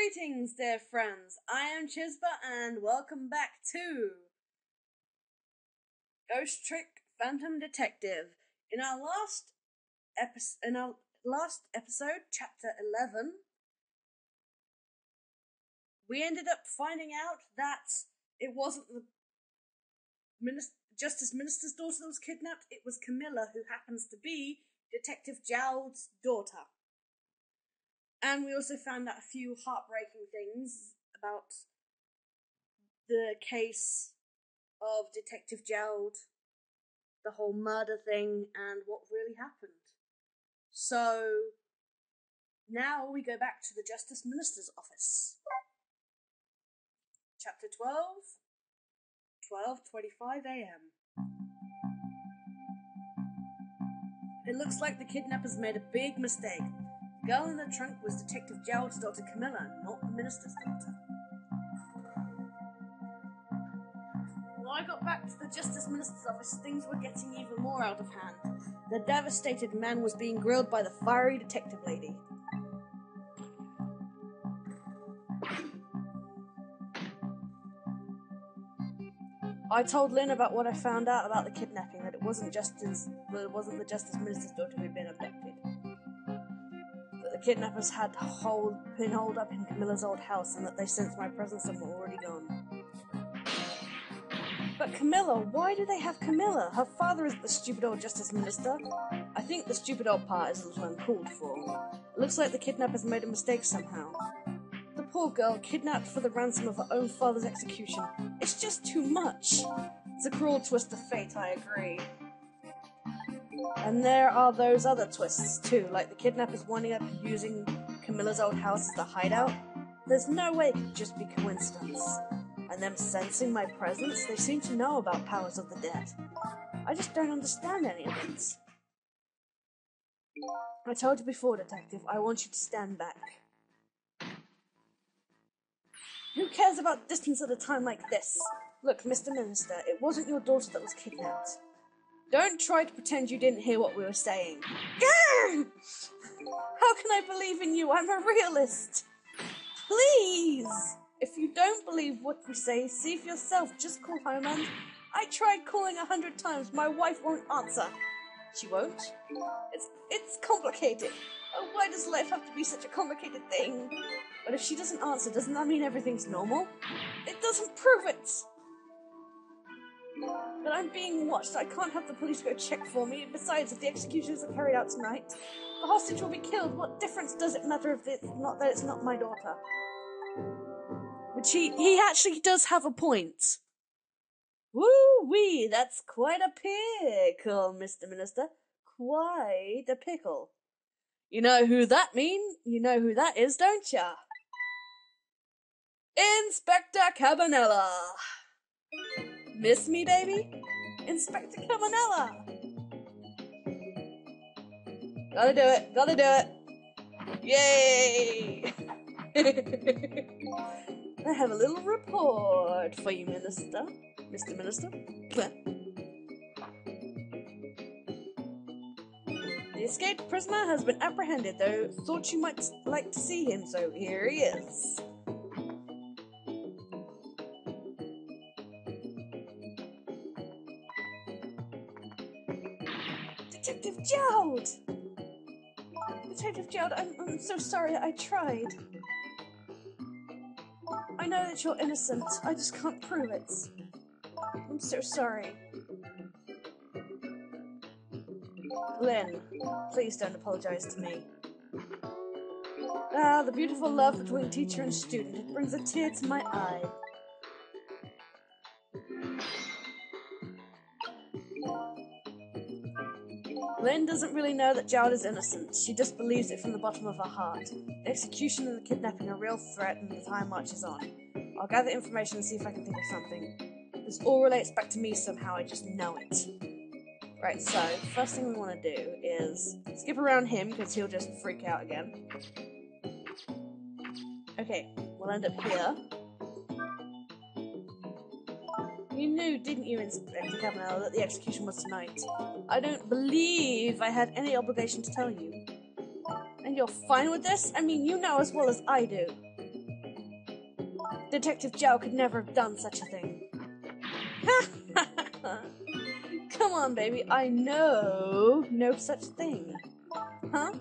Greetings, dear friends. I am Chisba, and welcome back to Ghost Trick Phantom Detective. In our last episode, chapter 11, we ended up finding out that it wasn't the Justice Minister's daughter that was kidnapped. It was Camilla, who happens to be Detective Jowd's daughter. And we also found out a few heartbreaking things about the case of Detective Jowd, the whole murder thing, and what really happened. So, now we go back to the Justice Minister's office. Chapter 12, 12:25 a.m. It looks like the kidnappers made a big mistake. The girl in the trunk was Detective Jowd's daughter Camilla, not the minister's daughter. When I got back to the Justice Minister's office, things were getting even more out of hand. The devastated man was being grilled by the fiery detective lady. I told Lynn about what I found out about the kidnapping, that it wasn't the Justice Minister's daughter who'd been abducted. That the kidnappers had been holed up in Camilla's old house, and that they sensed my presence and were already gone. But Camilla, why do they have Camilla? Her father is the stupid old Justice Minister. I think the stupid old part is a little uncalled for. It looks like the kidnappers made a mistake somehow. The poor girl, kidnapped for the ransom of her own father's execution. It's just too much. It's a cruel twist of fate, I agree. And there are those other twists, too, like the kidnappers winding up using Camilla's old house as a hideout. There's no way it could just be coincidence. And them sensing my presence, they seem to know about powers of the dead. I just don't understand any of it. I told you before, Detective, I want you to stand back. Who cares about distance at a time like this? Look, Mr. Minister, it wasn't your daughter that was kidnapped. Don't try to pretend you didn't hear what we were saying. How can I believe in you? I'm a realist. Please! If you don't believe what we say, see for yourself. Just call home and... I tried calling 100 times. My wife won't answer. She won't? It's complicated. Oh, why does life have to be such a complicated thing? But if she doesn't answer, doesn't that mean everything's normal? It doesn't prove it! But I'm being watched. I can't have the police go check for me. Besides, if the executions are carried out tonight, the hostage will be killed. What difference does it matter if it's not my daughter? Which he actually does have a point. Woo-wee, that's quite a pickle, Mr. Minister. Quite a pickle. You know who that is, don't ya? Inspector Cabanela! Miss me, baby? Inspector Cabanela! Gotta do it! Yay! I have a little report for you, Mr. Minister. The escaped prisoner has been apprehended, though thought you might like to see him, so here he is. Detective Jowd! Detective Jowd, I'm so sorry, I tried. I know that you're innocent, I just can't prove it. I'm so sorry. Lynn, please don't apologize to me. Ah, the beautiful love between teacher and student. It brings a tear to my eye. Lynn doesn't really know that Jowd is innocent. She just believes it from the bottom of her heart. The execution and the kidnapping are a real threat, and the time marches on. I'll gather information and see if I can think of something. This all relates back to me somehow, I just know it. Right, so, first thing we want to do is skip around him, because he'll just freak out again. Okay, we'll end up here. You knew, didn't you, Inspector Cabanela, that the execution was tonight? I don't believe I had any obligation to tell you. And you're fine with this? I mean, you know as well as I do. Detective Zhao could never have done such a thing. Come on, baby, I know no such thing. Huh?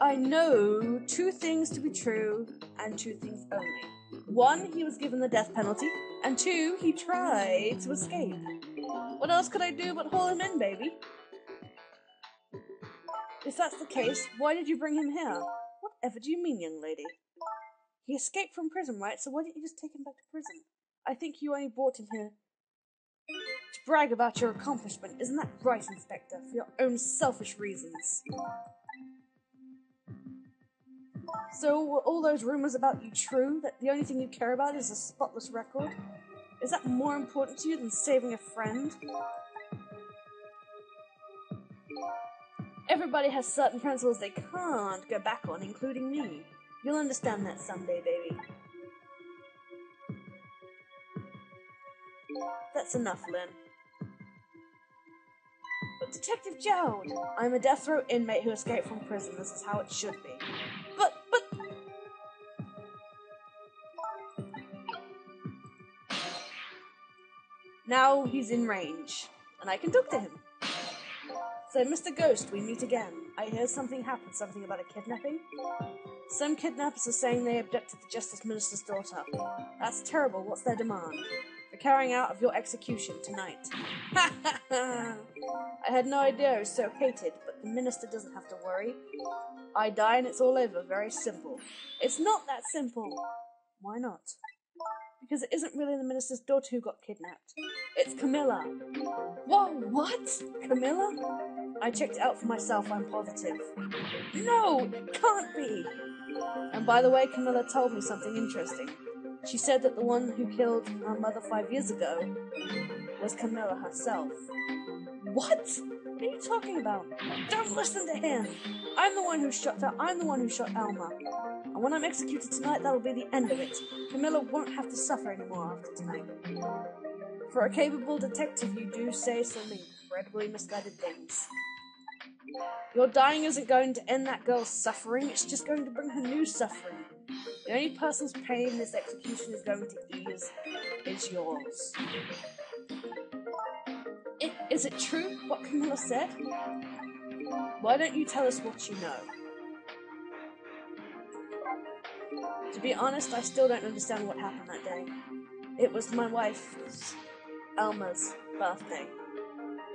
I know two things to be true, and two things only. One, he was given the death penalty, and two, he tried to escape. What else could I do but haul him in, baby? If that's the case, why did you bring him here? Whatever do you mean, young lady? He escaped from prison, right? So why didn't you just take him back to prison? I think you only brought him here to brag about your accomplishment. Isn't that right, Inspector? For your own selfish reasons. So were all those rumors about you true? That the only thing you care about is a spotless record? Is that more important to you than saving a friend? Everybody has certain principles they can't go back on, including me. You'll understand that someday, baby. That's enough, Lynn. But Detective Jowd, I'm a death row inmate who escaped from prison. This is how it should be. But... Now he's in range, and I can talk to him. So, Mr. Ghost, we meet again. I hear something happened, something about a kidnapping. Some kidnappers are saying they abducted the Justice Minister's daughter. That's terrible. What's their demand? The carrying out of your execution tonight. Ha ha ha! I had no idea I was so hated, but the minister doesn't have to worry. I die and it's all over. Very simple. It's not that simple. Why not? Because it isn't really the minister's daughter who got kidnapped. It's Camilla. Whoa, what? Camilla? I checked it out for myself, I'm positive. No, it can't be. And by the way, Camilla told me something interesting. She said that the one who killed her mother 5 years ago was Camilla herself. What? What are you talking about? Don't listen to him. I'm the one who shot her. I'm the one who shot Alma. And when I'm executed tonight, that'll be the end of it. Camilla won't have to suffer anymore after tonight. For a capable detective, you do say some incredibly misguided things. Your dying isn't going to end that girl's suffering, it's just going to bring her new suffering. The only person's pain this execution is going to ease is yours. Is it true, what Camilla said? Why don't you tell us what you know? To be honest, I still don't understand what happened that day. It was my wife's, Alma's, birthday.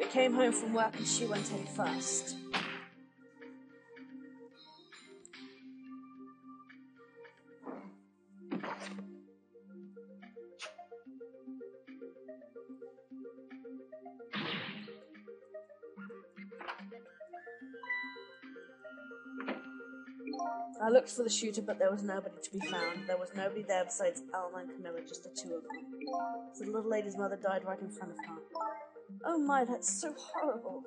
We came home from work and she went in first. I looked for the shooter, but there was nobody to be found. There was nobody there besides Alma and Camilla, just the two of them. So the little lady's mother died right in front of her. Oh my, that's so horrible.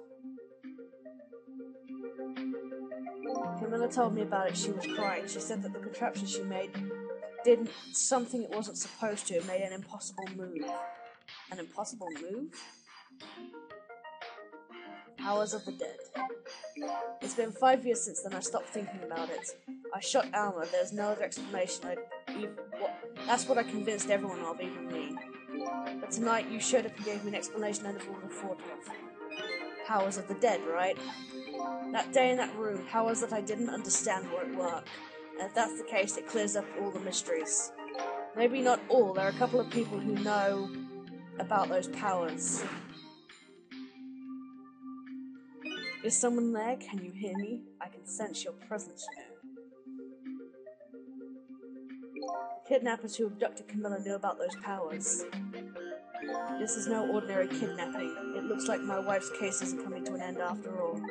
Camilla told me about it. She was crying. She said that the contraption she made did something it wasn't supposed to. It made an impossible move. An impossible move? Powers of the Dead. It's been 5 years since then. I stopped thinking about it. I shot Alma. There's no other explanation. That's what I convinced everyone of, even me. But tonight you showed up and gave me an explanation I never would have thought of. Powers of the Dead, right? That day in that room, powers that I didn't understand won't work. And if that's the case, it clears up all the mysteries. Maybe not all. There are a couple of people who know about those powers. Is someone there? Can you hear me? I can sense your presence, you know. The kidnappers who abducted Camilla knew about those powers. This is no ordinary kidnapping. It looks like my wife's case isn't coming to an end after all.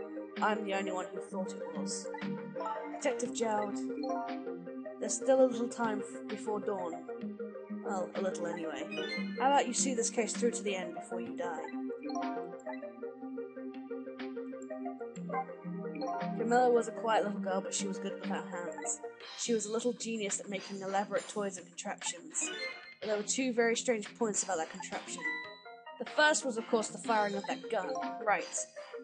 I'm the only one who thought it was. Detective Jowd, there's still a little time before dawn. Well, a little anyway. How about you see this case through to the end before you die? Camilla was a quiet little girl, but she was good with her hands. She was a little genius at making elaborate toys and contraptions. But there were two very strange points about that contraption. The first was, of course, the firing of that gun. Right.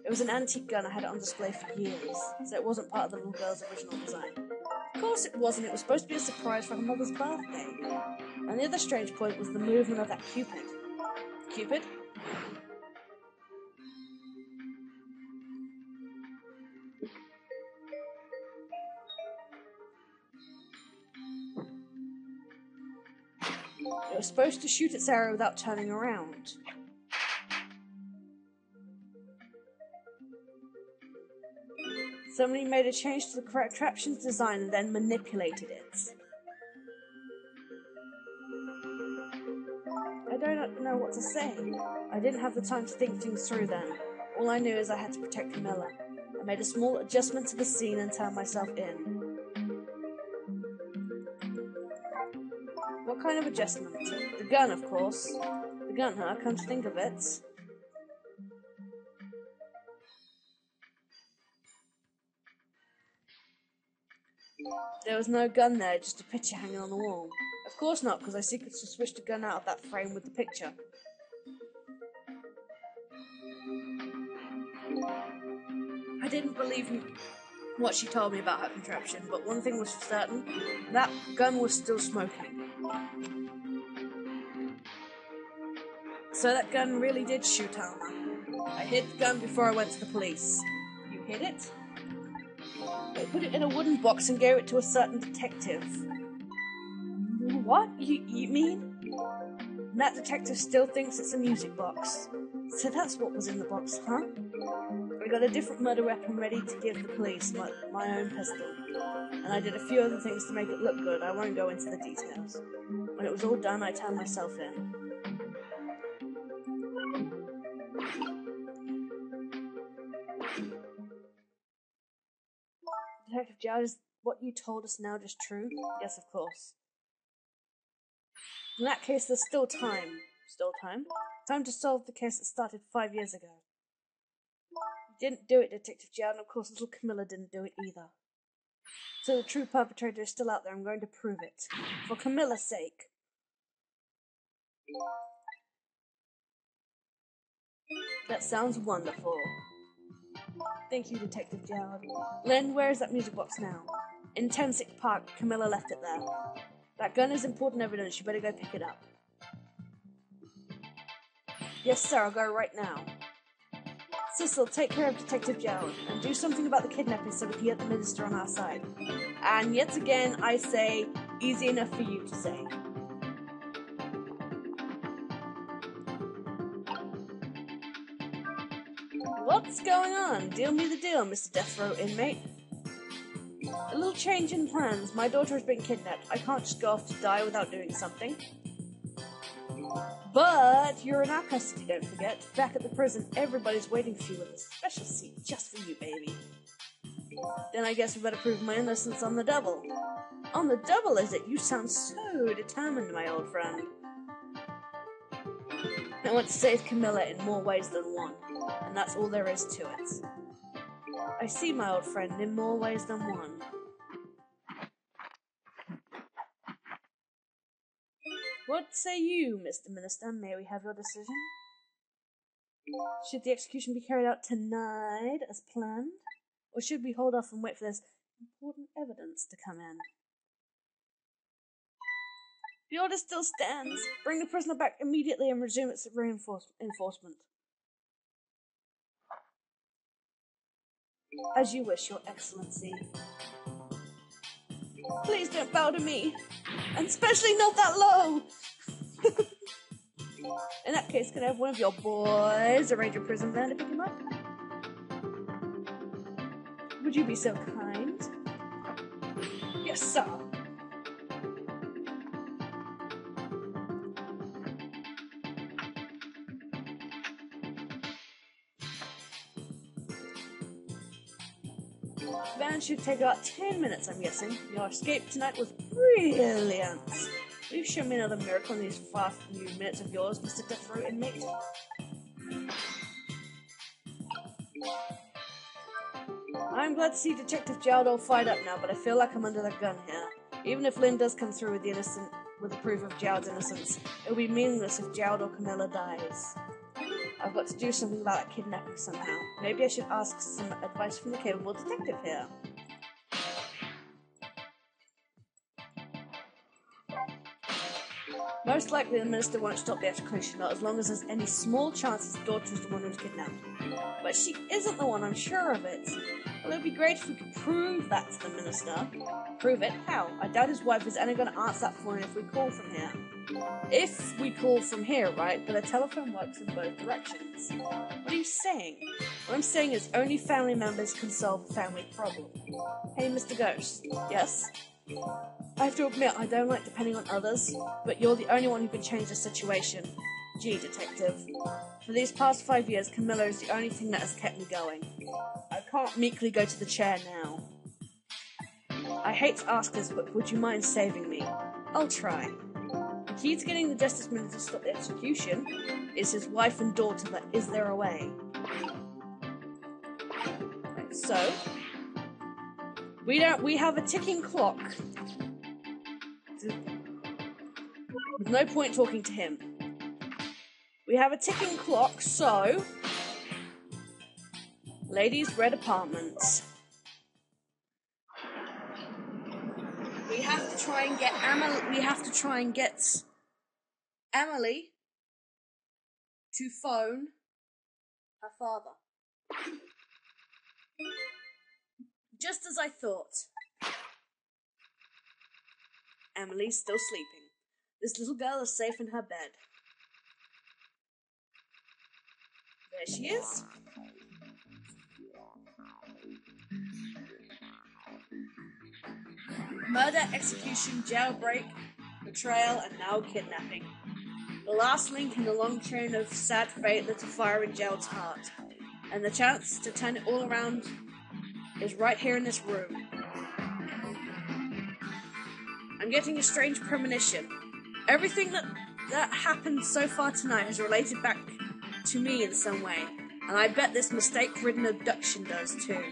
It was an antique gun. I had it on display for years, so it wasn't part of the little girl's original design. Of Of course it wasn't. It was supposed to be a surprise for her mother's birthday. And the other strange point was the movement of that Cupid. Cupid? It was supposed to shoot its arrow without turning around. Somebody made a change to the contraption's design and then manipulated it. I don't know what to say. I didn't have the time to think things through then. All I knew is I had to protect Camilla. I made a small adjustment to the scene and turned myself in. What kind of adjustment? The gun, of course. The gun, huh? Come to think of it. There was no gun there, just a picture hanging on the wall. Of course not, because I secretly switched the gun out of that frame with the picture. I didn't believe what she told me about her contraption, but one thing was certain, that gun was still smoking. So that gun really did shoot Alma. I hid the gun before I went to the police. You hid it? I put it in a wooden box and gave it to a certain detective. What? You mean? And that detective still thinks it's a music box. So that's what was in the box, huh? I got a different murder weapon ready to give the police, my own pistol. And I did a few other things to make it look good. I won't go into the details. When it was all done, I turned myself in. Detective Jowd, is what you told us now just true? Yes, of course. In that case, there's still time. Still time? Time to solve the case that started 5 years ago. You didn't do it, Detective Jowd, and of course little Camilla didn't do it either. So the true perpetrator is still out there. I'm going to prove it. For Camilla's sake. That sounds wonderful. Thank you, Detective Jowd. Len, where is that music box now? In Tensick Park. Camilla left it there. That gun is important evidence. You better go pick it up. Yes, sir. I'll go right now. Cecil, take care of Detective Jowd and do something about the kidnapping so we can get the minister on our side. And yet again, I say, easy enough for you to say. What's going on? Deal me the deal, Mr. Death Row inmate. A little change in plans. My daughter has been kidnapped. I can't just go off to die without doing something. But you're in our custody, don't forget. Back at the prison, everybody's waiting for you with a special seat just for you, baby. Then I guess we better prove my innocence on the double. On the double, is it? You sound so determined, my old friend. I want to save Camilla in more ways than one, and that's all there is to it. I see, my old friend, in more ways than one. What say you, Mr. Minister? May we have your decision? Should the execution be carried out tonight as planned? Or should we hold off and wait for this important evidence to come in? The order still stands. Bring the prisoner back immediately and resume its enforcement. As you wish, Your Excellency. Please don't bow to me. And especially not that low. In that case, can I have one of your boys arrange a prison van to pick him up? Would you be so kind? Yes, sir. Van should take about 10 minutes, I'm guessing. Your escape tonight was brilliant. Will you show me another miracle in these fast few minutes of yours, Mr. Death Row inmate? I'm glad to see Detective Jowd all fired up now, but I feel like I'm under the gun here. Even if Lynn does come through with the proof of Jowd's innocence, it'll be meaningless if Jowd or Camilla dies. I've got to do something about that kidnapping somehow. Maybe I should ask some advice from the capable detective here. Most likely the minister won't stop the execution, not as long as there's any small chance his daughter is the one who's kidnapped. But she isn't the one, I'm sure of it. Well, it would be great if we could prove that to the minister. Prove it? How? I doubt his wife is only going to answer that phone if we call from here. If we call from here, right? But a telephone works in both directions. What are you saying? What I'm saying is only family members can solve a family problem. Hey, Mr. Ghost. Yes? I have to admit, I don't like depending on others, but you're the only one who can change the situation. Gee, detective. For these past 5 years, Camilla is the only thing that has kept me going. I can't meekly go to the chair now. I hate to ask this, but would you mind saving me? I'll try. The key to getting the Justice Minister to stop the execution is his wife and daughter that is there away. So, we have a ticking clock. There's no point talking to him. We have a ticking clock, so ladies' red apartments. We have to try and get Emily to phone her father. Just as I thought. Emily's still sleeping. This little girl is safe in her bed. There she is. Murder, execution, jailbreak, betrayal, and now kidnapping. The last link in the long chain of sad fate lit a fire in Gerald's heart. And the chance to turn it all around is right here in this room. I'm getting a strange premonition. Everything that happened so far tonight has related back to me in some way, and I bet this mistake-ridden abduction does too.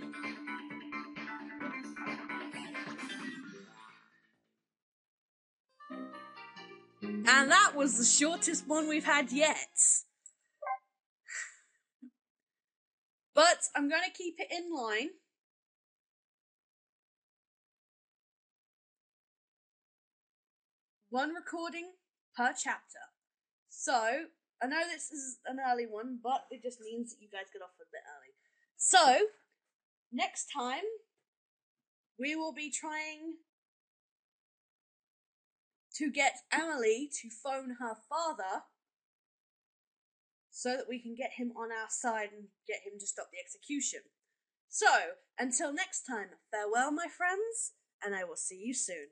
And that was the shortest one we've had yet. But I'm going to keep it in line. One recording per chapter. So, I know this is an early one, but it just means that you guys get off a bit early. So, next time, we will be trying to get Emily to phone her father so that we can get him on our side and get him to stop the execution. So, until next time, farewell, my friends, and I will see you soon.